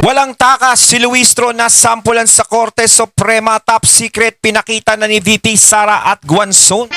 Walang takas si Luistro na sampulan sa Korte Suprema. Top secret pinakita na ni VP Sara at Guanzon.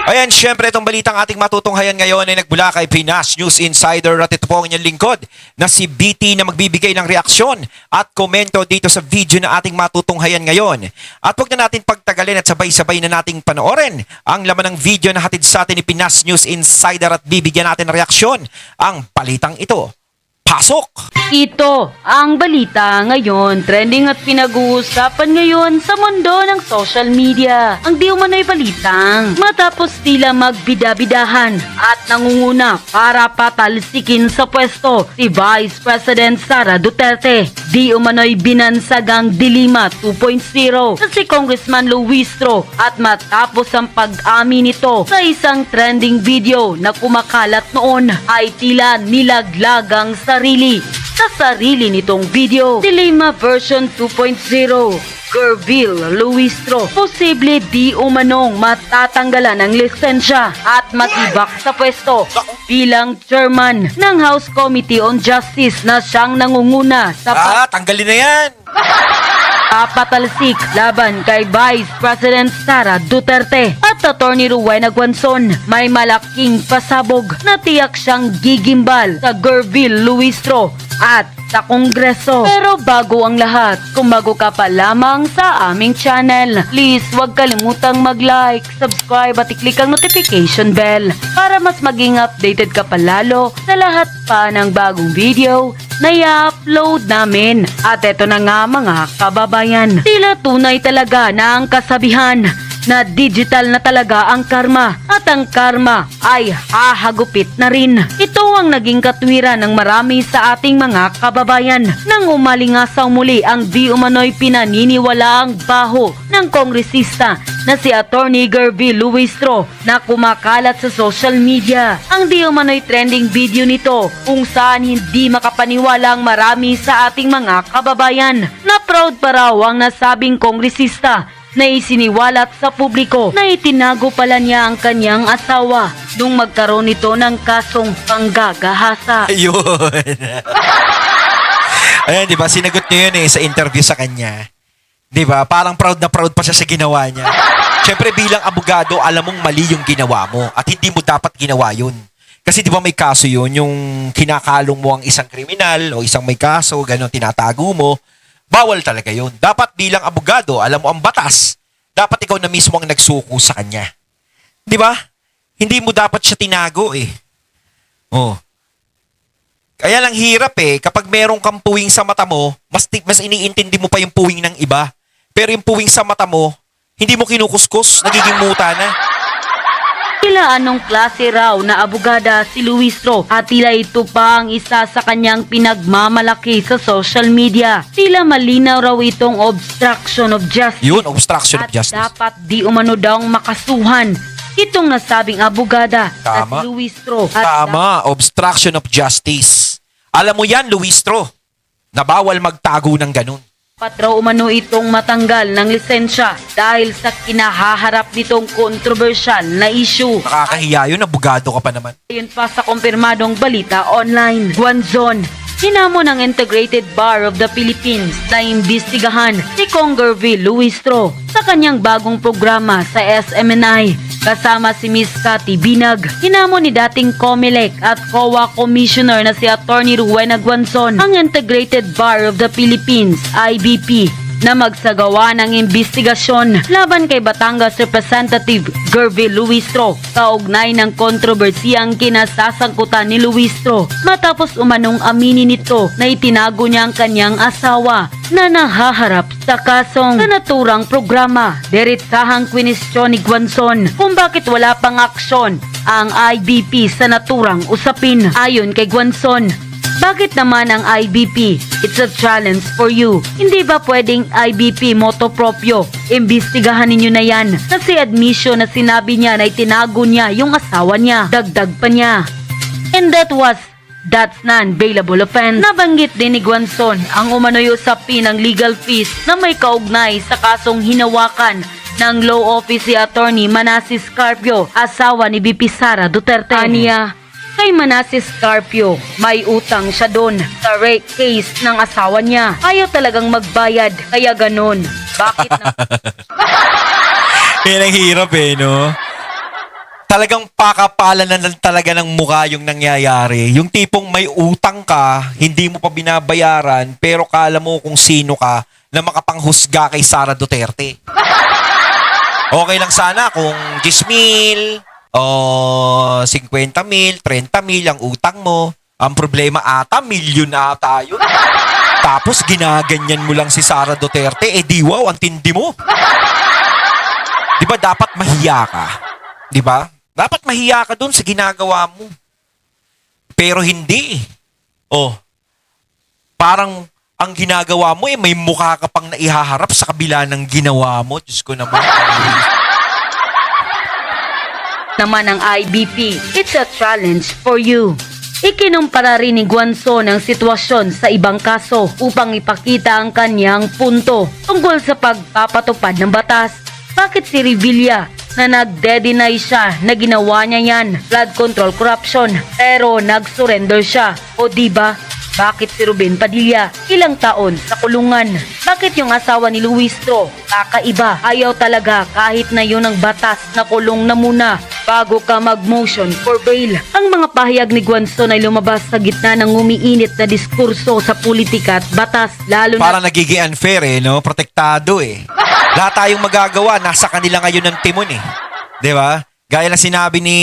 Ayan, syempre itong balitang ating matutunghayan ngayon ay nagmula kay Pinas News Insider at ito po ang inyong lingkod na si BT na magbibigay ng reaksyon at komento dito sa video na ating matutunghayan ngayon. At huwag na natin pagtagalin at sabay-sabay na nating panoorin ang laman ng video na hatid sa atin ni Pinas News Insider at bibigyan natin ng reaksyon ang balitang ito. Pasok! Ito ang balita ngayon, trending at pinag-uusapan ngayon sa mundo ng social media. Ang di umano'y balitang matapos tila magbidabidahan at nangunguna para patalsikin sa pwesto si Vice President Sara Duterte. Di umano'y binansag ang Dilima 2.0 na si Congressman Luistro at matapos ang pag-amin nito sa isang trending video na kumakalat noon ay tila nilaglag ang sarili sa sarili nitong video. Dilima version 2.0. Gerville Luistro, posible di umanong matatanggalan ng lisensya at matibak sa pwesto bilang chairman ng House Committee on Justice na siyang nangunguna sa Tanggalin na yan! patalsik laban kay Vice President Sara Duterte at Attorney Rowena Guanzon. May malaking pasabog na tiyak siyang gigimbal sa Gerville Luistro at sa Kongreso. Pero bago ang lahat, kung bago ka pa lamang sa aming channel, please huwag kalimutang mag-like, subscribe at i-click ang notification bell para mas maging updated ka palalo sa lahat pa ng bagong video na i-upload namin. At eto na nga mga kababayan, tila tunay talaga na ang kasabihan na digital na talaga ang karma at ang karma ay hahagupit na rin. Ito ang naging katwiran ng marami sa ating mga kababayan nang umalingasaw muli ang di umano'y pinaniniwalaang baho ng kongresista na si Attorney Gerville Luistro na kumakalat sa social media. Ang di umano'y trending video nito kung saan hindi makapaniwala ang marami sa ating mga kababayan na proud pa raw ang nasabing kongresista na isiniwalat sa publiko na itinago pala niya ang kanyang asawa nung magkaroon nito ng kasong panggagahasa. Ayun. Ayan, di ba? Sinagot niya yun sa interview sa kanya. Di ba? Parang proud na proud pa siya sa ginawa niya. Siyempre bilang abogado, alam mong mali yung ginawa mo at hindi mo dapat ginawa yun. Kasi di ba may kaso yun, yung kinakalong mo ang isang kriminal o isang may kaso, gano'n, tinatago mo. Bawal talaga yun. Dapat bilang abogado, alam mo ang batas, dapat ikaw na mismo ang nagsuko sa kanya. Di ba? Hindi mo dapat siya tinago eh. Oh. Kaya lang hirap eh, kapag merong kang puwing sa mata mo, mas iniintindi mo pa yung puwing ng iba. Pero yung puwing sa mata mo, hindi mo kinukuskus, nagiging muta na. Tila anong klase raw na abogada si Luistro at tila ito pa ang isa sa kanyang pinagmamalaki sa social media. Tila malinaw raw itong obstruction of justice. Yun, obstruction of justice. At dapat di umano daw makasuhan itong nasabing abogada na si Luistro. Tama, obstruction of justice. Alam mo yan, Luistro, na bawal magtago ng ganun. Patraw umano itong matanggal ng lisensya dahil sa kinahaharap nitong kontrobersyal na issue. Nakakahiya yun, abogado ka pa naman. Ayon pa sa kumpirmadong balita online, Guanzon, hinamon ng Integrated Bar of the Philippines na imbestigahan si Kong Gerville Luistro sa kanyang bagong programa sa SMNI. Kasama si Miss Cathy Binag, hinamon ni dating COMELEC at COA Commissioner na si Attorney Rowena Guanzon ang Integrated Bar of the Philippines, IBP, na magsagawa ng imbestigasyon laban kay Batangas Representative Gerville Luistro kaugnay ng kontrobersiyang kinasasangkutan ni Luistro matapos umanong aminin nito na itinago niya ang kanyang asawa na nahaharap sa kasong sa naturang programa. Diretsahang kwinestyon ni Guanzon kung bakit wala pang aksyon ang IBP sa naturang usapin. Ayon kay Guanzon, bakit naman ang IBP? It's a challenge for you. Hindi ba pwedeng IBP moto proprio? Imbestigahan ninyo na yan. Kasi admission na sinabi niya na itinago niya yung asawa niya. Dagdag pa niya. And that's non-bailable offense. Nabanggit din ni Guanzon ang umano'y usapin ng legal fees na may kaugnay sa kasong hinawakan ng law office si Attorney Manasseh Carpio, asawa ni VP Sara Duterte. Aniya, Kay Manasseh Carpio, may utang siya doon sa rape case ng asawa niya. Ayaw talagang magbayad, kaya ganon. Bakit na? Yan ang hirap no? Talagang pakapalan na lang talaga ng mukha yung nangyayari. Yung tipong may utang ka, hindi mo pa binabayaran, pero kala mo kung sino ka na makapanghusga kay Sara Duterte. Okay lang sana kung 10 mil, o 50 mil, 30 mil ang utang mo. Ang problema ata, milyon ata yun. Tapos ginaganyan mo lang si Sara Duterte, di wow, ang tindi mo. Di ba dapat mahiya ka? Di ba? Dapat mahiya ka dun sa ginagawa mo. Pero hindi. Parang ang ginagawa mo may mukha ka pang naihaharap sa kabila ng ginawa mo. Diyos ko naman. Naman ang IBP, it's a challenge for you. Ikinumpara rin ni Guanzon ang sitwasyon sa ibang kaso upang ipakita ang kanyang punto tungkol sa pagpapatupad ng batas. Bakit si Revilla na nagde-deny siya na ginawa niya yan, flood control corruption, pero nag-surrender siya? O diba? Bakit si Ruben Padilla ilang taon sa kulungan? Bakit yung asawa ni Luistro kakaiba? Ayaw talaga kahit na yun ang batas na kulong na muna bago ka mag-motion for bail. Ang mga pahayag ni Guanzon ay lumabas sa gitna ng umiinit na diskurso sa politika at batas, lalo na... Para nagiging unfair no? Protektado Lahat tayong magagawa, nasa kanila ngayon ng timon Di ba? Gaya na sinabi ni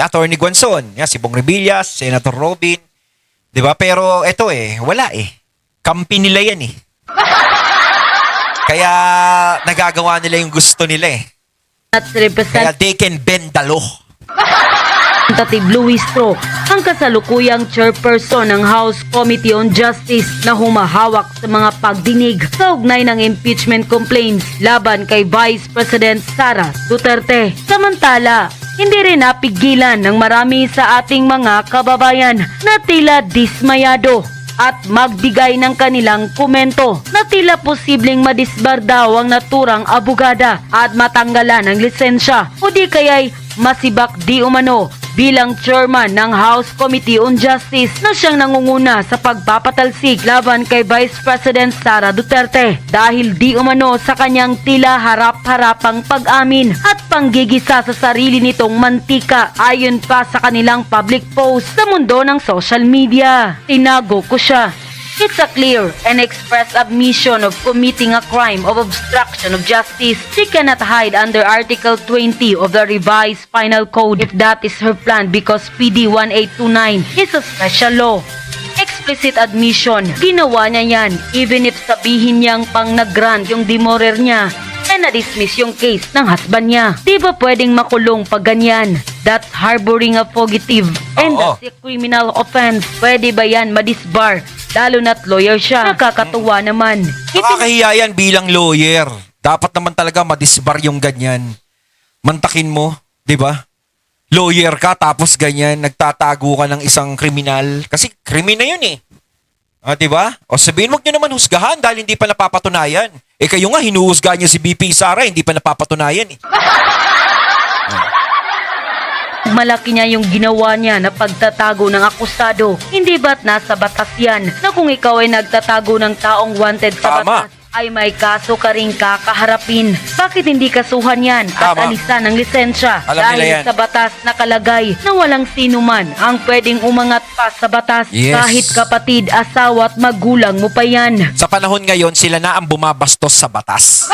Atty. Guanzon, si Bong Revilla, Senator Robin. Di ba? Pero ito wala Kampi nila yan Kaya nagagawa nila yung gusto nila at Kaya they can bend the law. Representative Luistro, ang kasalukuyang chairperson ng House Committee on Justice na humahawak sa mga pagdinig sa ugnay ng impeachment complaints laban kay Vice President Sara Duterte. Samantala, hindi rin napigilan ng marami sa ating mga kababayan na tila dismayado at magbigay ng kanilang komento na tila posibleng madisbar daw ang naturang abogada at matanggalan ng lisensya o di kaya'y masibak di umano bilang chairman ng House Committee on Justice na siyang nangunguna sa pagpapatalsik laban kay Vice President Sara Duterte dahil di umano sa kanyang tila harap-harapang pag-amin at panggigisa sa sarili nitong mantika ayon pa sa kanilang public post sa mundo ng social media. Tinago ko siya. It's a clear and express admission of committing a crime of obstruction of justice. She cannot hide under Article 20 of the revised Penal Code if that is her plan because PD 1829 is a special law. Explicit admission, ginawa niya yan even if sabihin niyang pang nag-grant yung demorer niya and na-dismiss yung case ng husband niya. Di ba pwedeng makulong pag ganyan? That's harboring a fugitive and that's a criminal offense. Pwede ba yan madisbar? Lalo na't lawyer siya. Nakakatuwa naman. Nakakahiya yan bilang lawyer. Dapat naman talaga madisbar yung ganyan. Mantakin mo, di ba? Lawyer ka tapos ganyan, nagtatago ka ng isang kriminal. Kasi krimen na yun di ba? O sabihin, wag nyo naman husgahan dahil hindi pa napapatunayan. Kayo nga, hinuhusgahan nyo si BP Sara, hindi pa napapatunayan Malaki niya yung ginawa niya na pagtatago ng akusado. Hindi ba't nasa batas yan na kung ikaw ay nagtatago ng taong wanted sa batas ay may kaso ka ring kakaharapin? Bakit hindi kasuhan yan at alisan ng lisensya? Dahil sa batas nakalagay na walang sino man ang pwedeng umangat pa sa batas kahit kapatid, asawa at magulang mo pa yan. Sa panahon ngayon, sila na ang bumabastos sa batas.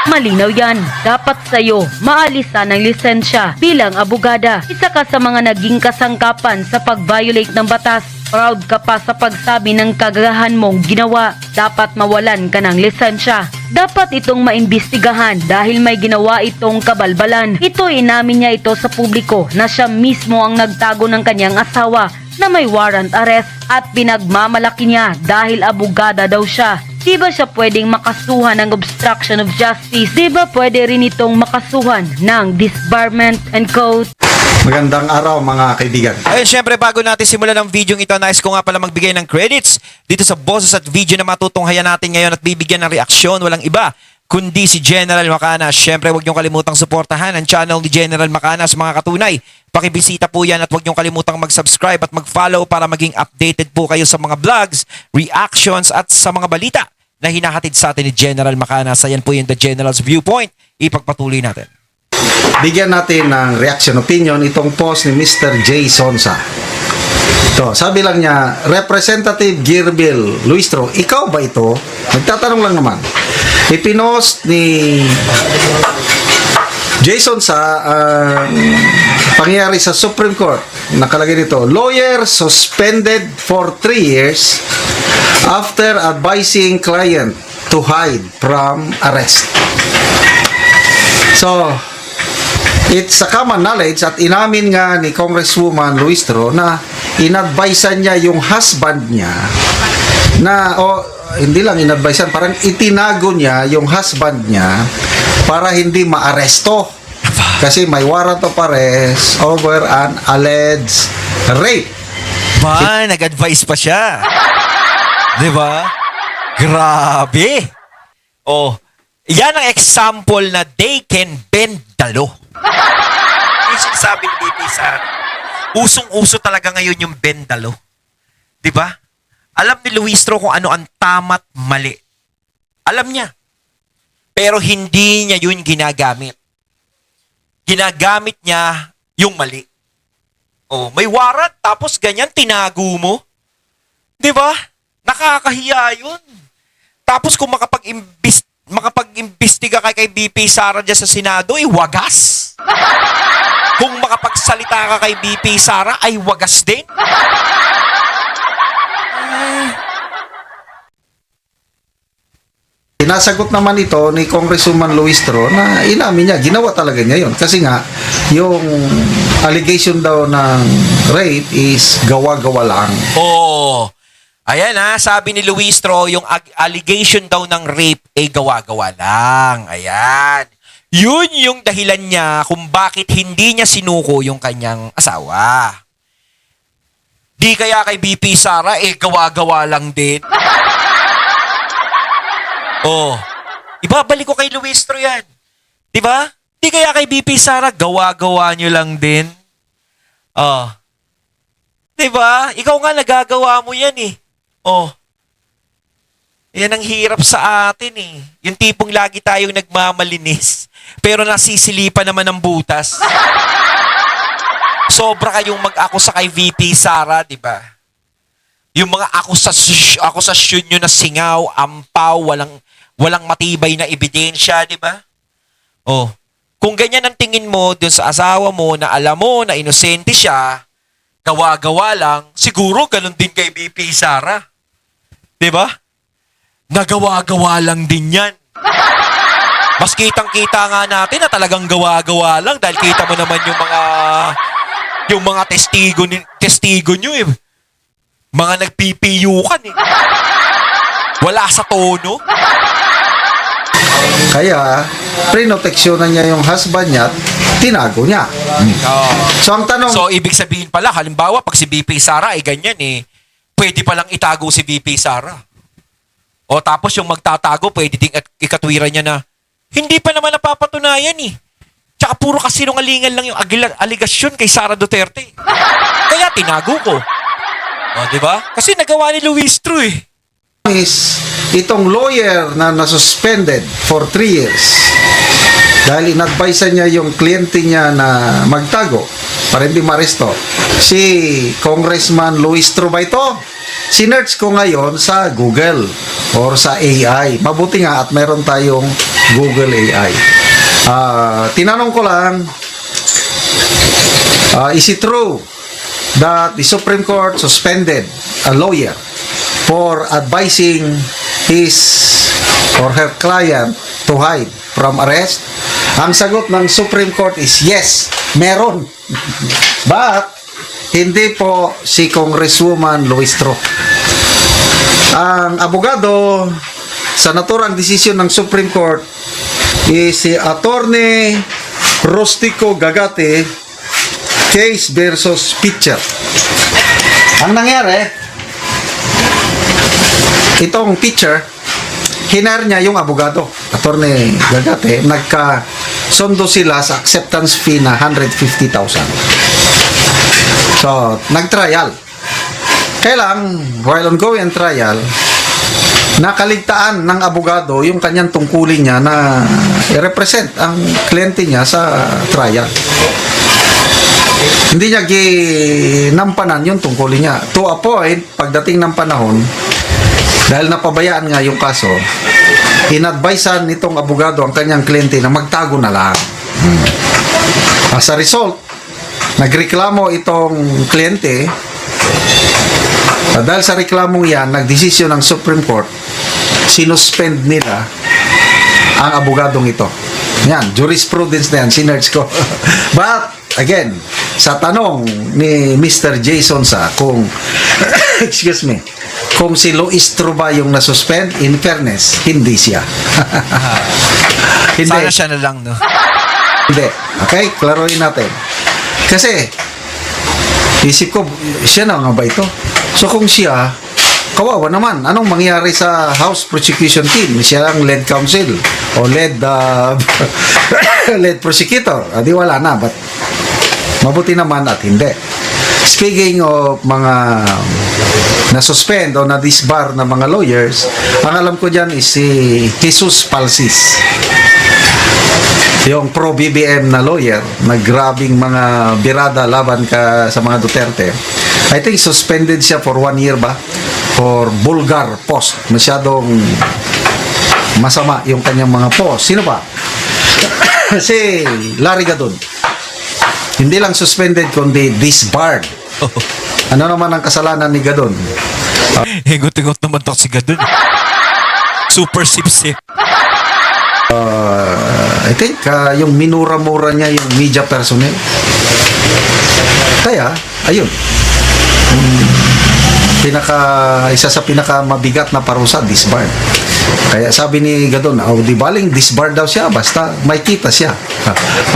Malinaw yan. Dapat sa'yo maalisan ng lisensya bilang abogada. Isa ka sa mga naging kasangkapan sa pag-violate ng batas. Proud ka pa sa pagsabi ng kagagahan mong ginawa. Dapat mawalan ka ng lisensya. Dapat itong maimbestigahan dahil may ginawa itong kabalbalan. Ito inamin niya ito sa publiko na siya mismo ang nagtago ng kanyang asawa na may warrant arrest at pinagmamalaki niya dahil abogada daw siya. Di ba siya pwedeng makasuhan ng obstruction of justice? Di ba pwede rin itong makasuhan ng disbarment and quote? Magandang araw mga kaibigan. Ayun, syempre bago natin simulan ang video ito, nais ko nga pala magbigay ng credits dito sa boses at video na matutunghayan natin ngayon at bibigyan ng reaksyon. Walang iba kundi si General Macanas. Siyempre, huwag niyong kalimutang suportahan ang channel ni General Macanas, mga katunay. Pakibisita po yan at huwag niyong kalimutang mag-subscribe at mag-follow para maging updated po kayo sa mga vlogs, reactions at sa mga balita na hinahatid sa atin ni General Macanas. Ayan po yung The General's Viewpoint. Ipagpatuloy natin. Bigyan natin ng reaction opinion itong post ni Mr. J. Sonsa. Ito, sabi lang niya, Representative Girbil Luistro, ikaw ba ito? Nagtatanong lang naman. Ipinost ni Jason sa pangyayari sa Supreme Court. Nakalagay dito, lawyer suspended for 3 years after advising client to hide from arrest. So, it's a common knowledge at inamin nga ni Congresswoman Luistro na inadvisean niya yung husband niya na, hindi lang inadvisean, parang itinago niya yung husband niya para hindi maaresto kasi may warrant of arrest over an alleged rape. Ba, nag-advise pa siya. Di ba? Grabe. Oh, yan ang example na they can bend the law. Yung sinasabi ni BP Sara, usong-uso talaga ngayon yung bend the law. Di ba? Alam ni Luistro kung ano ang tama't mali. Alam niya. Pero hindi niya yun ginagamit. Ginagamit niya yung mali. Oh, may warrant tapos ganyan tinago mo. 'Di ba? Nakakahiya 'yun. Tapos kung makapag-imbestiga kay BP Sara diyan sa Senado, ay wagas. Kung makapagsalita ka kay BP Sara, ay wagas din. Sinasagot naman ito ni Congresswoman Luistro na inamin niya, ginawa talaga niya yun. Kasi nga, yung allegation daw ng rape is gawa-gawa lang. Oh, ayan sabi ni Luistro, yung allegation daw ng rape ay gawa-gawa lang. Ayan. Yun yung dahilan niya kung bakit hindi niya sinuko yung kanyang asawa. Di kaya kay BP Sara, gawa-gawa lang din. Oh, ibabalik ko kay Luistro yan. Di ba? Di kaya kay BP Sara, gawa-gawa nyo lang din. Oh. Di ba? Ikaw nga nagagawa mo yan eh. Oh. Yan ang hirap sa atin eh. Yung tipong lagi tayong nagmamalinis. Pero nasisilipan naman ng butas. Sobra kayong mag-akusa kay VP Sara, di ba? Yung mga akusasyon nyo na singaw, ampaw, walang matibay na ebidensya, di ba? Oh, kung ganyan ang tingin mo dun sa asawa mo na alam mo na inosente siya, gawa-gawa lang, siguro ganun din kay BP Sara. Di ba? Nagawa-gawa lang din yan. Mas kitang-kita nga natin na talagang gawa-gawa lang dahil kita mo naman yung mga testigo nyo eh. Mga nagpipiyukan eh. Wala sa tono. Kaya, prinoteksyonan niya yung husband niya at tinago niya. So, ang tanong... So, ibig sabihin pala, halimbawa, pag si BP Sara ay ganyan eh, pwede palang itago si BP Sara. O tapos yung magtatago, pwede ding ikatwiran niya na, hindi pa naman napapatunayan eh. Tsaka puro kasinungalingan lang yung aligasyon kay Sara Duterte. Kaya tinago ko. O, di ba? Kasi nagawa ni Luistro eh. is itong lawyer na nasuspended for 3 years dahil inadvise niya yung kliyente niya na magtago para hindi maresto. Si Congressman Luistro ba ito? Sinearch ko ngayon sa Google or sa AI. Mabuti nga at meron tayong Google AI. Tinanong ko lang, is it true that the Supreme Court suspended a lawyer for advising his or her client to hide from arrest? Ang sagot ng Supreme Court is yes, meron. But hindi po si Congresswoman Luistro. Ang abogado sa naturang desisyon ng Supreme Court is si Attorney Rustico Gagate, case versus Pitcher. Ang nangyari, itong Pitcher, hinar niya yung abogado, Attorney Gagate, nagka-sundo sila sa acceptance fee na 150,000. So, nag-trial. Kaya lang, while ongoing ang trial, nakaligtaan ng abogado yung kanyang tungkulin niya na i-represent ang kliyente niya sa trial. Hindi niya ginampanan yung tungkulin niya. To a point, pagdating ng panahon, dahil napabayaan nga yung kaso, inadvisean nitong abogado ang kanyang kliyente na magtago na lang. As a result, nagreklamo itong kliyente. Dahil sa reklamong yan, nagdesisyon ng Supreme Court, sinuspend nila ang abogadong ito. Yan, jurisprudence na yan, sinerge ko. But, again, sa tanong ni Mr. Jason Sa kung, excuse me, kung si Luistro ba yung nasuspend, in fairness, hindi siya. Hindi. Sana siya na lang, no? Hindi. Okay? Klaruhin natin. Kasi, isip ko, siya na nga ba ito? So kung siya, kawawa naman. Anong mangyari sa House Prosecution Team? Siya ang lead counsel o lead lead prosecutor. Di wala na. But mabuti naman at hindi. Speaking of mga na-suspend o na-disbar na mga lawyers, ang alam ko dyan is si Jesus Palsis. Yung pro-BBM na lawyer, na grabing mga birada laban ka sa mga Duterte. I think suspended siya for 1 year ba? For vulgar post. Masyadong masama yung kanyang mga post. Sino ba? Si Larry Gadon. Hindi lang suspended, kundi disbarred. Ano naman ang kasalanan ni Gadon? Higot-higot naman to si Gadon. Super sip-sip. I think yung minura-mura niya yung media personnel. Kaya, ayun. Isa sa pinaka mabigat na parusa, disbarred. Kaya sabi ni Gadon, di baling disbarred daw siya, basta may kita siya.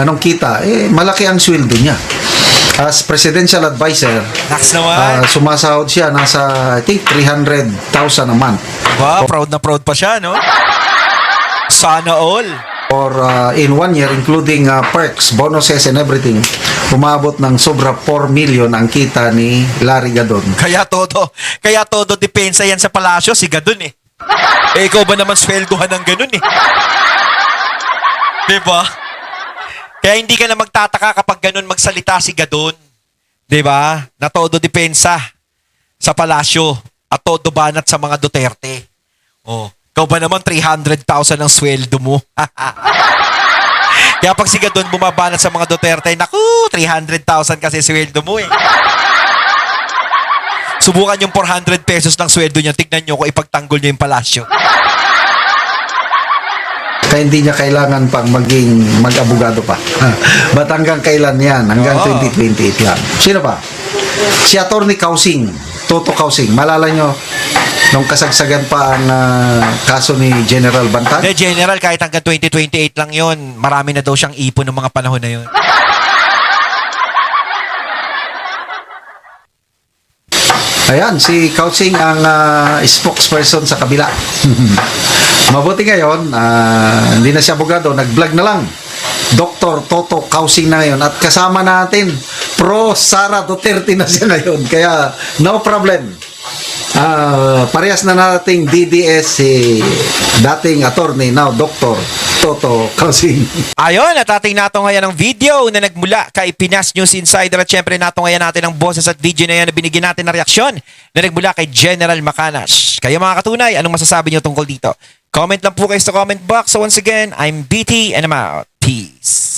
Anong kita? Malaki ang sweldo niya. As presidential advisor, Naks naman. sumasahod siya nasa, I think, 300,000 a month. Wow, proud na proud pa siya, no? Sana all. Or in 1 year, including perks, bonuses, and everything, umabot ng sobra 4 million ang kita ni Larry Gadon. Kaya todo depensa yan sa palasyo, si Gadon eh. Ikaw ba naman sweldohan ng ganun eh? Diba? Kaya hindi ka na magtataka kapag ganun magsalita si Gadon. Diba? Na todo depensa sa palasyo at todo banat sa mga Duterte. Oh. Ikaw ba naman 300,000 ang sweldo mo? Kaya pag si Gadon bumabanat sa mga Duterte, naku, 300,000 kasi sweldo mo eh. Subukan yung 400 pesos ng sweldo niya, tignan nyo kung ipagtanggol niyo yung palasyo. Kaya hindi niya kailangan pang maging mag-abogado pa. Ba't hanggang kailan yan? Hanggang 2028 lang. Sino pa? Si Attorney Kausing, Toto Kausing. Malala nyo, nung kasagsagan pa ang kaso ni General Bantag? The General, kahit hanggang 2028 lang yon, marami na daw siyang ipon ng mga panahon na yun. Ayan, si Kausing ang spokesperson sa kabila. Mabuti ngayon, hindi na siya abogado, nag-vlog na lang. Dr. Toto Kausing na ngayon. At kasama natin, pro Sara Duterte na siya ngayon. Kaya, no problem. Parehas na nating DDS si dating attorney, now Dr. Toto Kausing. Ayun, at ating natungayan ng video na nagmula kay Pinas News Insider at syempre natungayan natin ang boses at video na yan na binigyan natin ng reaksyon na nagmula kay General Macanas. Kaya mga katunay, anong masasabi niyo tungkol dito? Comment lang po kayo sa comment box. So once again, I'm BT and I'm out. Peace.